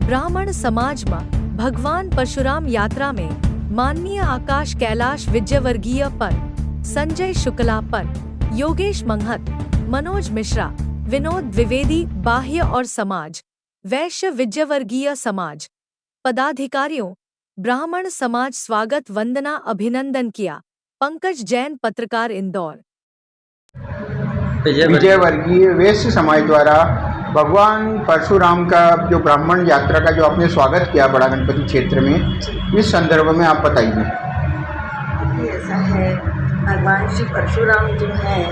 ब्राह्मण समाज में भगवान परशुराम यात्रा में माननीय आकाश कैलाश विजयवर्गीय पर, संजय शुक्ला पर, योगेश मंगहत, मनोज मिश्रा, विनोद द्विवेदी बाह्य और समाज, वैश्य विजयवर्गीय समाज पदाधिकारियों, ब्राह्मण समाज स्वागत वंदना अभिनंदन किया। पंकज जैन, पत्रकार, इंदौर। विजयवर्गीय वैश्य समाज द्वारा भगवान परशुराम का जो ब्राह्मण यात्रा का जो आपने स्वागत किया बड़ा गणपति क्षेत्र में, इस संदर्भ में आप बताइए। ऐसा है, भगवान श्री परशुराम जो हैं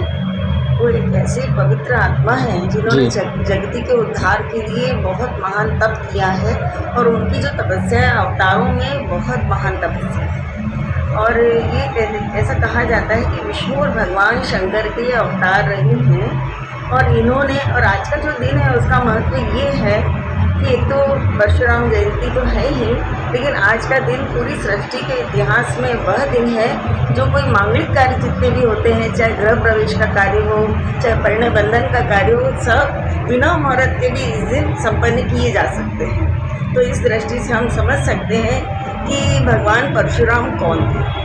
वो एक ऐसी पवित्र आत्मा है जिन्होंने जगती के उद्धार के लिए बहुत महान तप किया है और उनकी जो तपस्या है अवतारों में बहुत महान तपस्या है। और ये ऐसा कहा जाता है कि विष्णु और भगवान शंकर के अवतार रहे हैं और इन्होंने, और आज का जो दिन है उसका महत्व ये है कि एक तो परशुराम जयंती तो है ही, लेकिन आज का दिन पूरी सृष्टि के इतिहास में वह दिन है जो कोई मांगलिक कार्य जितने भी होते हैं, चाहे गृह प्रवेश का कार्य हो, चाहे परिणय बंधन का कार्य हो, सब बिना मुहूर्त के भी इस दिन संपन्न किए जा सकते हैं। तो इस दृष्टि से हम समझ सकते हैं कि भगवान परशुराम कौन थे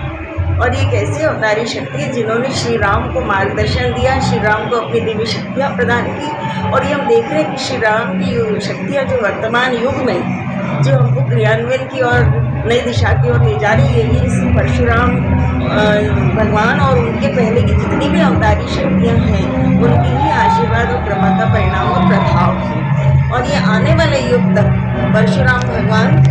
और ये कैसी अवतारी शक्ति है जिन्होंने श्री राम को मार्गदर्शन दिया, श्री राम को अपनी दिव्य शक्तियाँ प्रदान की। और ये हम देख रहे हैं कि श्री राम की शक्तियाँ जो वर्तमान युग में जो हमको क्रियान्वयन की और नई दिशा की ओर ले जा रही है, ये इस परशुराम भगवान और उनके पहले की जितनी भी अवतारी शक्तियाँ हैं उनकी ही आशीर्वाद और कृपा का परिणाम और प्रभाव है। और ये आने वाले युग तक परशुराम भगवान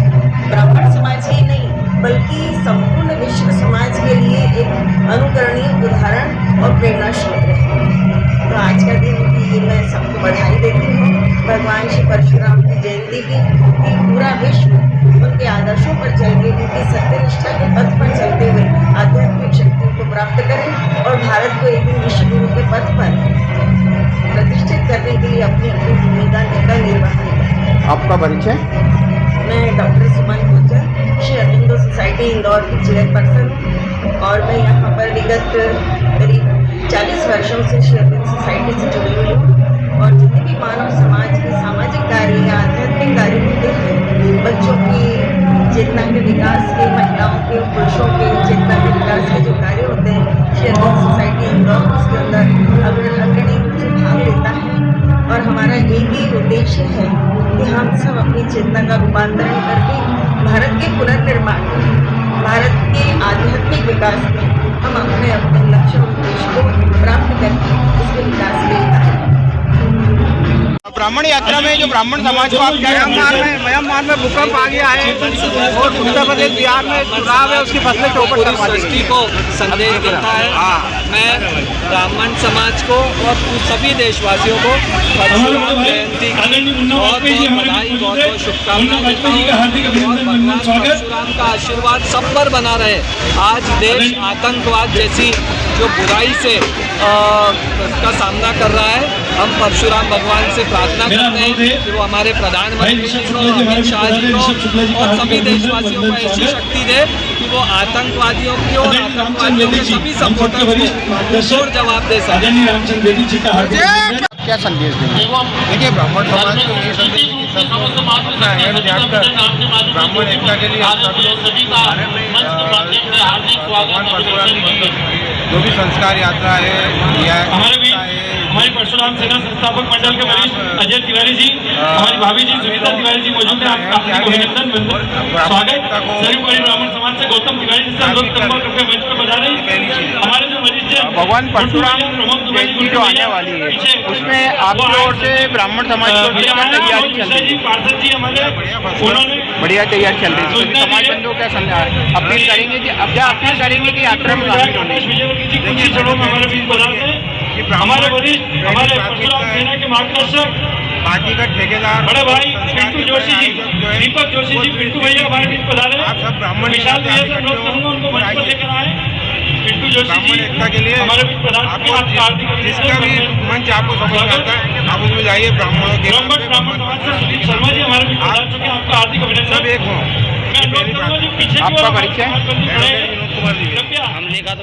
ब्राह्मण समाज ही नहीं बल्कि संपूर्ण विश्व समाज के लिए एक अनुकरणीय उदाहरण और प्रेरणा स्रोत है। तो आज का दिन की मैं सबको बधाई देती हूँ भगवान श्री परशुराम की जयंती की, कि पूरा विश्व उनके आदर्शों पर चल के, उनकी सत्यनिष्ठा के पथ पर चलते हुए आध्यात्मिक शक्तियों को प्राप्त करें और भारत को एक दिन विश्व गुरु के पथ पर प्रतिष्ठित करने के लिए अपनी अपनी भूमिका का निर्वहन करें। आपका परिचय? मैं डॉक्टर सुमन गुर्जर, श्री अरविंदो सोसाइटी इंदौर की चेयरपर्सन हूँ और मैं यहाँ पर विगत करीब 40 वर्षों से श्री अरविंदो सोसाइटी से जुड़ी हुई हूँ। और जितने भी मानव समाज के सामाजिक कार्य या आध्यात्मिक कार्य होते हैं, बच्चों की चेतना के विकास के, महिलाओं के, पुरुषों के चेतना के विकास के जो कार्य होते हैं, श्री अरविंदो सोसाइटी इंदौर उसके अंदर अग्रणी रूप से भाग लेता है। और हमारा एक ही उद्देश्य है कि हम सब अपनी चेतना का रूपांतरण करके भारत के पुनर्निर्माण, भारत के आध्यात्मिक विकास में हम अपने लक्ष्य और उद्देश्य को प्राप्त करके उसके विकास के लिए ब्राह्मण यात्रा में जो ब्राह्मण समाज को आप म्यांमार में भूकंप आ गया है और उत्तर प्रदेश बिहार में चुनाव है, उसकी फसलें चौपट करवा दी गई को संदेश देता है। मैं ब्राह्मण समाज को और सभी देशवासियों को परशुराम जयंती की बहुत बधाई, बहुत शुभकामनाएं देता हूँ और भगवान परशुराम का आशीर्वाद सब पर बना रहे। आज देश आतंकवाद जैसी जो बुराई से का सामना कर रहा है, हम परशुराम भगवान से प्रार्थना करते हैं कि वो हमारे प्रधानमंत्री जी को, अमित शाह जी को और सभी देशवासियों को ऐसी शक्ति दे कि वो आतंकवादियों की और आतंकवादियों के सभी सपोर्टर्स को जोर जवाब दे सकें। क्या संदेश देंगे? देखिए, ब्राह्मण समाज को ये संदेश कि सब अपना अहम ध्यान कर ब्राह्मण एकता के लिए भगवान परशुराम जी की जो भी संस्कार यात्रा है, हमारी परशुराम सेना संस्थापक मंडल के वरिष्ठ अजय तिवारी जी, हमारी भाभी जी सुनीता तिवारी जी मौजूद है। आपका अभिनंदन, स्वागत। सर्वोपरि ब्राह्मण समाज से गौतम तिवारी जी से अनुरोध करूंगा कृपया मंच पर पधारें। हमारे जो वरिष्ठ भगवान परशुराम जयंती जो आने वाली है, उसमें आपकी ओर से ब्राह्मण समाज को तैयारी चल रही है? पार्षद जी हमारे बढ़िया तैयारी चल रही है। समाज बंधुओं क्या अपील करेंगे कि अब क्या अपील करेंगे कि यात्रा में शामिल होने की? हमारे बीच पधारते हमारे वरिष्ठ, हमारे परशुराम सेना के मार्गदर्शक, पार्टी का ठेकेदार बड़े भाई पिंटू जोशी जी, दीपक जोशी जी, पिंटू भैया हमारे बीच पधारे। आप सब ब्राह्मण विशाल भैया से अनुरोध करूंगा उनको मंच पर लेकर आए। पिंटू जोशी जी एकता के लिए हमारे बीच पधार, जिसका भी मंच आपको समझ आता है आप उसमें जाइए। ब्राह्मणों के ब्राह्मण समाज से सुदीप शर्मा जी हमारे बीच पधार चुके हैं, आपका हार्दिक अभिनंदन। सब एक हों। आपका परिचय? विनोद कुमार जी। कृपया हम लेगा तो